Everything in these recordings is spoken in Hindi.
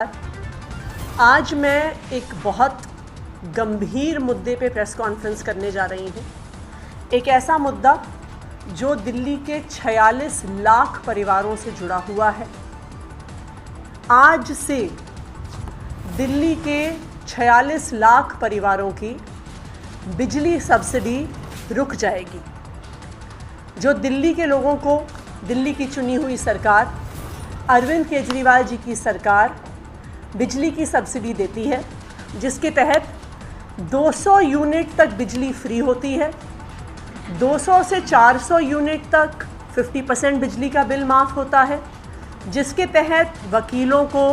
आज मैं एक बहुत गंभीर मुद्दे पे प्रेस कॉन्फ्रेंस करने जा रही हूँ। एक ऐसा मुद्दा जो दिल्ली के 46 लाख परिवारों से जुड़ा हुआ है। आज से दिल्ली के 46 लाख परिवारों की बिजली सब्सिडी रुक जाएगी। जो दिल्ली के लोगों को दिल्ली की चुनी हुई सरकार, अरविंद केजरीवाल जी की सरकार बिजली की सब्सिडी देती है, जिसके तहत 200 यूनिट तक बिजली फ्री होती है। 200 से 400 यूनिट तक 50% बिजली का बिल माफ़ होता है, जिसके तहत वकीलों को,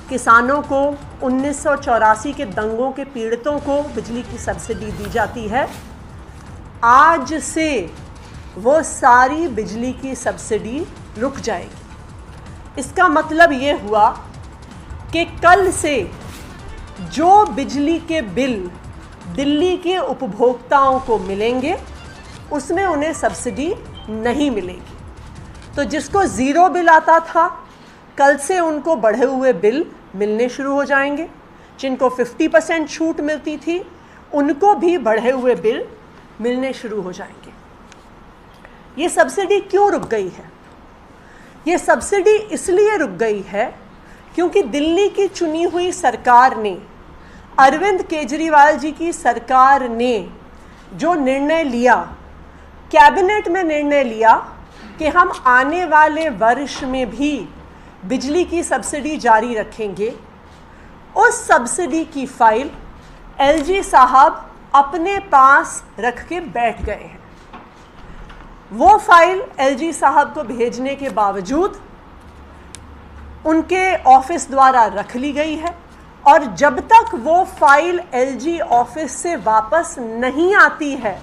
किसानों को, 1984 के दंगों के पीड़ितों को बिजली की सब्सिडी दी जाती है। आज से वो सारी बिजली की सब्सिडी रुक जाएगी। इसका मतलब ये हुआ कि कल से जो बिजली के बिल दिल्ली के उपभोक्ताओं को मिलेंगे उसमें उन्हें सब्सिडी नहीं मिलेगी। तो जिसको ज़ीरो बिल आता था, कल से उनको बढ़े हुए बिल मिलने शुरू हो जाएंगे। जिनको 50% छूट मिलती थी, उनको भी बढ़े हुए बिल मिलने शुरू हो जाएंगे। ये सब्सिडी क्यों रुक गई है? ये सब्सिडी इसलिए रुक गई है क्योंकि दिल्ली की चुनी हुई सरकार ने, अरविंद केजरीवाल जी की सरकार ने जो निर्णय लिया, कैबिनेट में निर्णय लिया कि हम आने वाले वर्ष में भी बिजली की सब्सिडी जारी रखेंगे, उस सब्सिडी की फाइल एलजी साहब अपने पास रख के बैठ गए हैं। वो फाइल एलजी साहब को भेजने के बावजूद उनके ऑफिस द्वारा रख ली गई है, और जब तक वो फाइल एलजी ऑफिस से वापस नहीं आती है,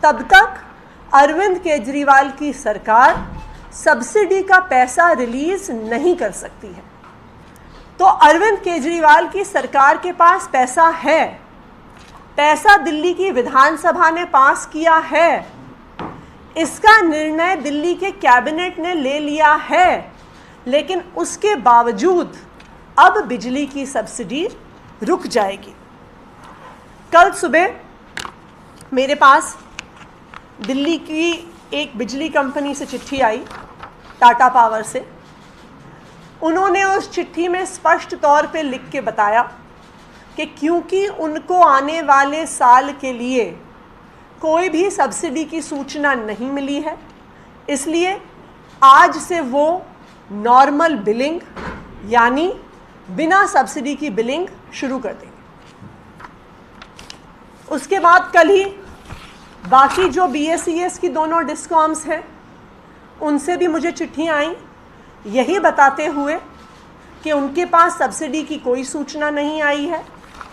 तब तक अरविंद केजरीवाल की सरकार सब्सिडी का पैसा रिलीज नहीं कर सकती है। तो अरविंद केजरीवाल की सरकार के पास पैसा है, पैसा दिल्ली की विधानसभा ने पास किया है, इसका निर्णय दिल्ली के कैबिनेट ने ले लिया है, लेकिन उसके बावजूद अब बिजली की सब्सिडी रुक जाएगी। कल सुबह मेरे पास दिल्ली की एक बिजली कंपनी से चिट्ठी आई, टाटा पावर से। उन्होंने उस चिट्ठी में स्पष्ट तौर पे लिख के बताया कि क्योंकि उनको आने वाले साल के लिए कोई भी सब्सिडी की सूचना नहीं मिली है, इसलिए आज से वो नॉर्मल बिलिंग यानी बिना सब्सिडी की बिलिंग शुरू कर देंगे। उसके बाद कल ही बाकी जो बीएसईएस की दोनों डिस्कॉम्स हैं, उनसे भी मुझे चिट्ठियाँ आई यही बताते हुए कि उनके पास सब्सिडी की कोई सूचना नहीं आई है,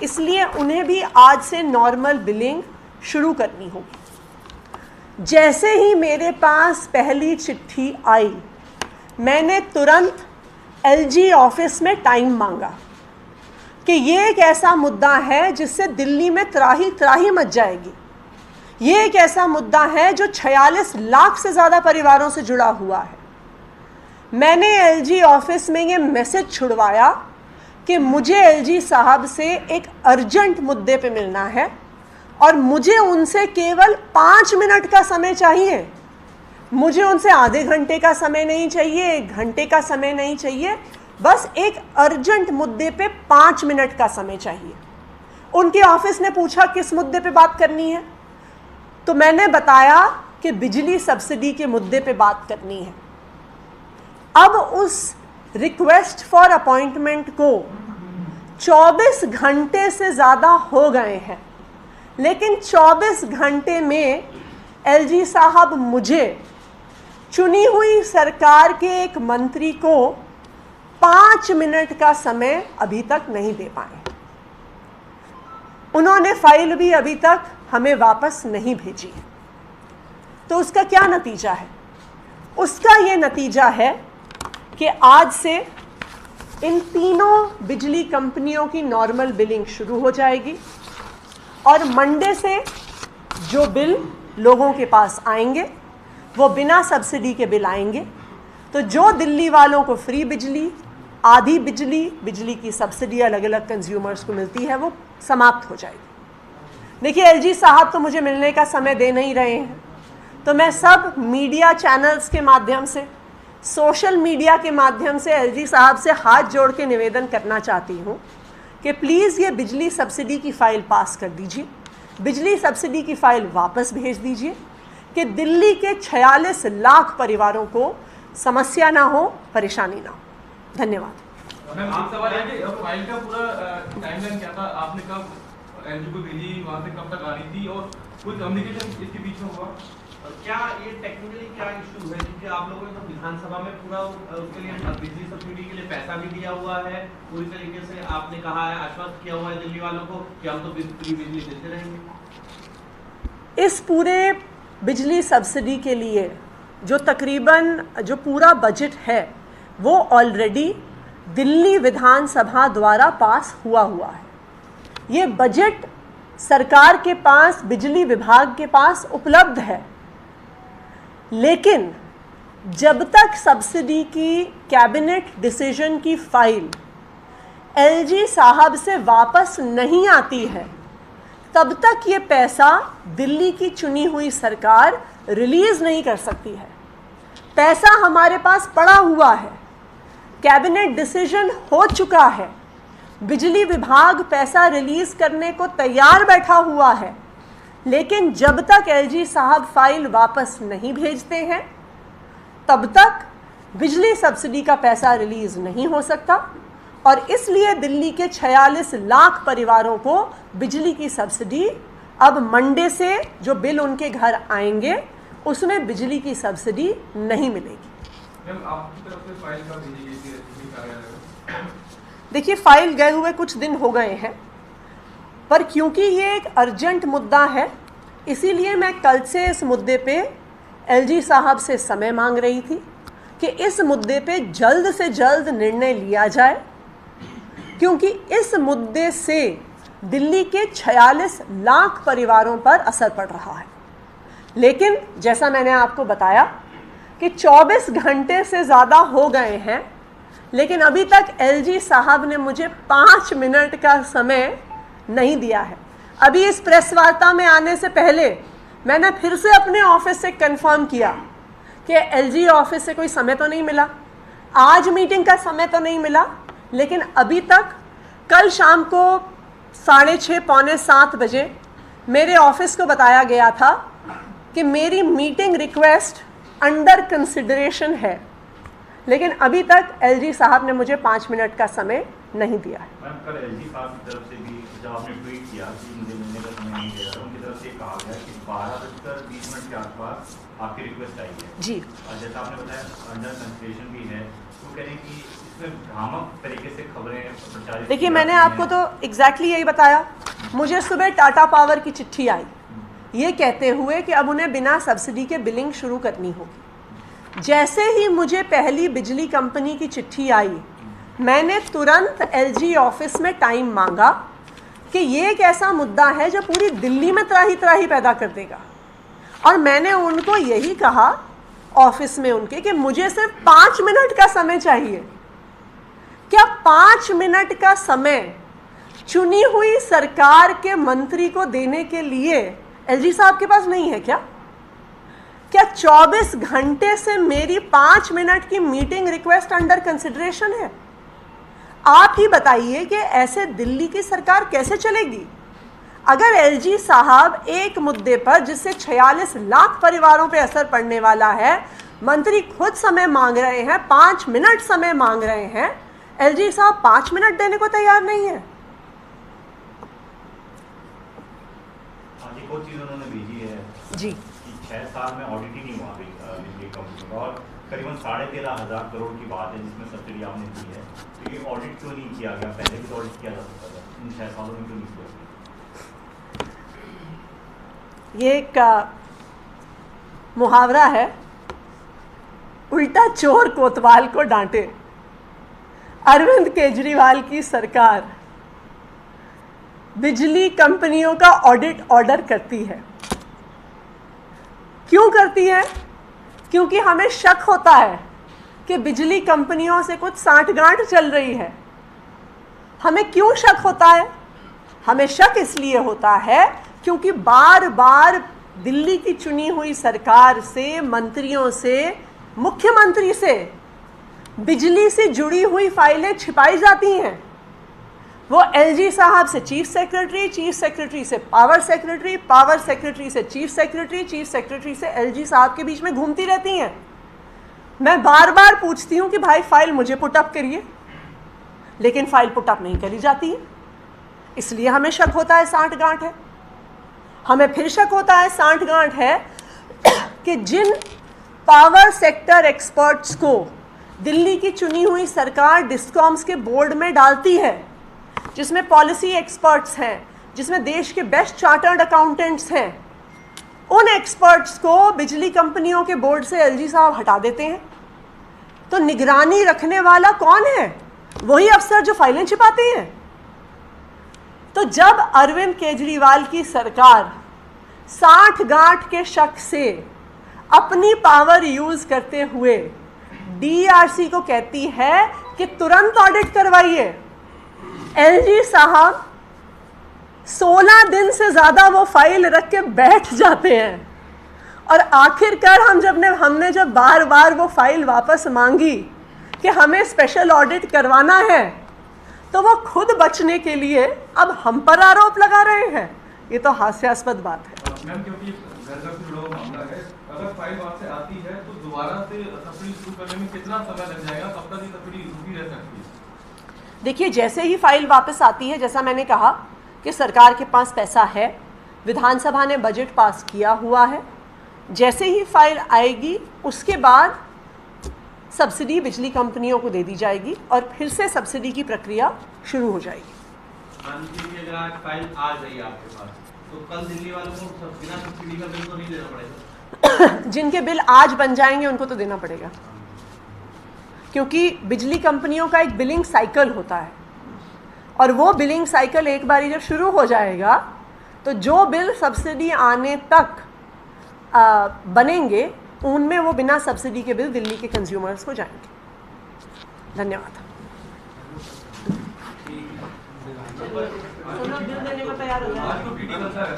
इसलिए उन्हें भी आज से नॉर्मल बिलिंग शुरू करनी होगी। जैसे ही मेरे पास पहली चिट्ठी आई, मैंने तुरंत एलजी ऑफिस में टाइम मांगा कि ये एक ऐसा मुद्दा है जिससे दिल्ली में त्राही त्राही मच जाएगी। ये एक ऐसा मुद्दा है जो 46 लाख से ज़्यादा परिवारों से जुड़ा हुआ है। मैंने एलजी ऑफिस में ये मैसेज छुड़वाया कि मुझे एलजी साहब से एक अर्जेंट मुद्दे पे मिलना है और मुझे उनसे केवल 5 मिनट का समय चाहिए। मुझे उनसे आधे घंटे का समय नहीं चाहिए, 1 घंटे का समय नहीं चाहिए, बस एक अर्जेंट मुद्दे पे 5 मिनट का समय चाहिए। उनके ऑफिस ने पूछा किस मुद्दे पे बात करनी है, तो मैंने बताया कि बिजली सब्सिडी के मुद्दे पे बात करनी है। अब उस रिक्वेस्ट फॉर अपॉइंटमेंट को 24 घंटे से ज़्यादा हो गए हैं, लेकिन 24 घंटे में एलजी साहब मुझे, चुनी हुई सरकार के एक मंत्री को, 5 मिनट का समय अभी तक नहीं दे पाए। उन्होंने फाइल भी अभी तक हमें वापस नहीं भेजी। तो उसका क्या नतीजा है? उसका ये नतीजा है कि आज से इन तीनों बिजली कंपनियों की नॉर्मल बिलिंग शुरू हो जाएगी, और मंडे से जो बिल लोगों के पास आएंगे वो बिना सब्सिडी के बिल आएंगे। तो जो दिल्ली वालों को फ्री बिजली आधी बिजली की सब्सिडी अलग अलग कंज्यूमर्स को मिलती है, वो समाप्त हो जाएगी। देखिए एलजी साहब तो मुझे मिलने का समय दे नहीं रहे हैं, तो मैं सब मीडिया चैनल्स के माध्यम से, सोशल मीडिया के माध्यम से एलजी साहब से हाथ जोड़ के निवेदन करना चाहती हूँ कि प्लीज़ ये बिजली सब्सिडी की फ़ाइल पास कर दीजिए, बिजली सब्सिडी की फ़ाइल वापस भेज दीजिए कि दिल्ली के 46 लाख परिवारों को समस्या ना हो, परेशानी ना हो। धन्यवाद। मैम एक सवाल है कि फाइल का पूरा टाइमलाइन क्या था, आपने कब एलजी को भेजी, वहाँ से कब तक आ रही थी और कोई कम्युनिकेशन इसके बीच में हुआ? क्या ये टेक्निकली क्या इशू है, क्योंकि आप लोगों ने तो विधानसभा में पूरा उसके लिए बिजली सब्सिडी के लिए पैसा भी दिया हुआ है, पूरी तरीके से आपने कहा है, आश्वस्त किया हुआ है दिल्ली वालों को कि हम तो फ्री बिजली देते रहेंगे। इस पूरे बिजली सब्सिडी के लिए जो तकरीबन जो पूरा बजट है वो ऑलरेडी दिल्ली विधानसभा द्वारा पास हुआ है। ये बजट सरकार के पास, बिजली विभाग के पास उपलब्ध है, लेकिन जब तक सब्सिडी की कैबिनेट डिसीजन की फाइल एलजी साहब से वापस नहीं आती है, तब तक ये पैसा दिल्ली की चुनी हुई सरकार रिलीज़ नहीं कर सकती है। पैसा हमारे पास पड़ा हुआ है, कैबिनेट डिसीजन हो चुका है, बिजली विभाग पैसा रिलीज़ करने को तैयार बैठा हुआ है, लेकिन जब तक एलजी साहब फाइल वापस नहीं भेजते हैं तब तक बिजली सब्सिडी का पैसा रिलीज़ नहीं हो सकता, और इसलिए दिल्ली के 46 लाख परिवारों को बिजली की सब्सिडी अब मंडे से जो बिल उनके घर आएंगे उसमें बिजली की सब्सिडी नहीं मिलेगी। मैम आपकी तरफ से फाइल कब भेजी गई थी एसपी कार्यालय में? देखिए फाइल गए हुए कुछ दिन हो गए हैं, पर क्योंकि ये एक अर्जेंट मुद्दा है इसीलिए मैं कल से इस मुद्दे पे एलजी साहब से समय मांग रही थी कि इस मुद्दे पे जल्द से जल्द निर्णय लिया जाए, क्योंकि इस मुद्दे से दिल्ली के 46 लाख परिवारों पर असर पड़ रहा है। लेकिन जैसा मैंने आपको बताया कि 24 घंटे से ज़्यादा हो गए हैं, लेकिन अभी तक एलजी साहब ने मुझे 5 मिनट का समय नहीं दिया है। अभी इस प्रेस वार्ता में आने से पहले मैंने फिर से अपने ऑफिस से कंफर्म किया कि एलजी ऑफिस से कोई समय तो नहीं मिला, आज मीटिंग का समय तो नहीं मिला, लेकिन अभी तक कल शाम को 6:30 पौने 7 बजे मेरे ऑफिस को बताया गया था कि मेरी मीटिंग रिक्वेस्ट अंडर कंसिडरेशन है, लेकिन अभी तक एलजी साहब ने मुझे 5 मिनट का समय नहीं दिया है। मैम कल एलजी साहब की तरफ से भी जब आपने ट्वीट किया कि मुझे मिलने का समय नहीं दे रहा, उनकी तरफ से कहा गया कि 12:20 के आसपास आपकी रिक्वेस्ट आई है जी, और जैसा आपने बताया अंडर कंसिडरेशन भी है, तो कह रहे हैं कि इसमें भ्रामक तरीके से खबरें प्रचारित। देखिए मैंने आपको तो एग्जैक्टली यही बताया। मुझे सुबह टाटा पावर की चिट्ठी आई ये कहते हुए कि अब उन्हें बिना सब्सिडी के बिलिंग शुरू करनी होगी। जैसे ही मुझे पहली बिजली कंपनी की चिट्ठी आई, मैंने तुरंत एलजी ऑफिस में टाइम मांगा कि ये एक ऐसा मुद्दा है जो पूरी दिल्ली में त्राही त्राही पैदा कर देगा, और मैंने उनको यही कहा ऑफिस में उनके कि मुझे सिर्फ 5 मिनट का समय चाहिए। क्या 5 मिनट का समय चुनी हुई सरकार के मंत्री को देने के लिए एलजी साहब के पास नहीं है क्या? क्या 24 घंटे से मेरी 5 मिनट की मीटिंग रिक्वेस्ट अंडर कंसिडरेशन है? आप ही बताइए कि ऐसे दिल्ली की सरकार कैसे चलेगी? अगर एलजी साहब एक मुद्दे पर जिससे 46 लाख परिवारों पे असर पड़ने वाला है, मंत्री खुद समय मांग रहे हैं, 5 मिनट समय मांग रहे हैं, एलजी साहब 5 मिनट देने को तैयार नहीं है। एक और चीज़ उन्होंने भेजी है जी, कि 6 साल में ऑडिट ही नहीं हुआ बिजली कंपनी का, और करीबन 13,500 करोड़ की बात है जिसमें सब्सिडी आपने दी है, तो ये ऑडिट क्यों नहीं किया गया? पहले भी तो ऑडिट किया जा सकता था, इन 6 सालों में क्यों नहीं किया? ये एक मुहावरा है, उल्टा चोर कोतवाल को डांटे। अरविंद केजरीवाल की सरकार बिजली कंपनियों का ऑडिट ऑर्डर करती है। क्यों करती है? क्योंकि हमें शक होता है कि बिजली कंपनियों से कुछ सांठगांठ चल रही है। हमें क्यों शक होता है? हमें शक इसलिए होता है क्योंकि बार बार दिल्ली की चुनी हुई सरकार से, मंत्रियों से, मुख्यमंत्री से बिजली से जुड़ी हुई फाइलें छिपाई जाती हैं। वो एलजी साहब से चीफ सेक्रेटरी, चीफ सेक्रेटरी से पावर सेक्रेटरी, पावर सेक्रेटरी से चीफ सेक्रेटरी, चीफ सेक्रेटरी से एलजी साहब के बीच में घूमती रहती हैं। मैं बार बार पूछती हूँ कि भाई फाइल मुझे पुटअप करिए, लेकिन फाइल पुटअप नहीं करी जाती है। इसलिए हमें शक होता है सांठगांठ है। हमें फिर शक होता है सांठगांठ है कि जिन पावर सेक्टर एक्सपर्ट्स को दिल्ली की चुनी हुई सरकार डिस्कॉम्स के बोर्ड में डालती है, जिसमें पॉलिसी एक्सपर्ट्स हैं, जिसमें देश के बेस्ट चार्टर्ड अकाउंटेंट्स हैं, उन एक्सपर्ट्स को बिजली कंपनियों के बोर्ड से एलजी साहब हटा देते हैं। तो निगरानी रखने वाला कौन है? वही अफसर जो फाइलें छिपाते हैं। तो जब अरविंद केजरीवाल की सरकार सांठगांठ के शक से अपनी पावर यूज करते हुए डीआरसी को कहती है कि तुरंत ऑडिट करवाइए, एलजी साहब 16 दिन से ज़्यादा वो फाइल रख के बैठ जाते हैं। और आखिरकार हमने जब बार बार वो फाइल वापस मांगी कि हमें स्पेशल ऑडिट करवाना है, तो वो खुद बचने के लिए अब हम पर आरोप लगा रहे हैं। ये तो हास्यास्पद बात है। मैम, क्योंकि घर घर से जुड़ा हुआ मामला है, अगर फाइल वहाँ से आती है तो दोबारा से सब्सिडी शुरू करने में कितना समय लग जाएगा? कब तक ये सब्सिडी रुकी रह सकती है? देखिए, जैसे ही फाइल वापस आती है, जैसा मैंने कहा कि सरकार के पास पैसा है, विधानसभा ने बजट पास किया हुआ है, जैसे ही फाइल आएगी उसके बाद सब्सिडी बिजली कंपनियों को दे दी जाएगी और फिर से सब्सिडी की प्रक्रिया शुरू हो जाएगी। अगर आज फाइल आ गई आपके पास, तो कल दिल्ली वालों को बिना सब्सिडी का बिल तो नहीं देना पड़ेगा? जिनके बिल आज बन जाएंगे उनको तो देना पड़ेगा, क्योंकि बिजली कंपनियों का एक बिलिंग साइकिल होता है और वो बिलिंग साइकिल एक बारी जब शुरू हो जाएगा तो जो बिल सब्सिडी आने तक बनेंगे उनमें वो बिना सब्सिडी के बिल दिल्ली के कंज्यूमर्स को जाएंगे। धन्यवाद। आज तो पीटी बनता है।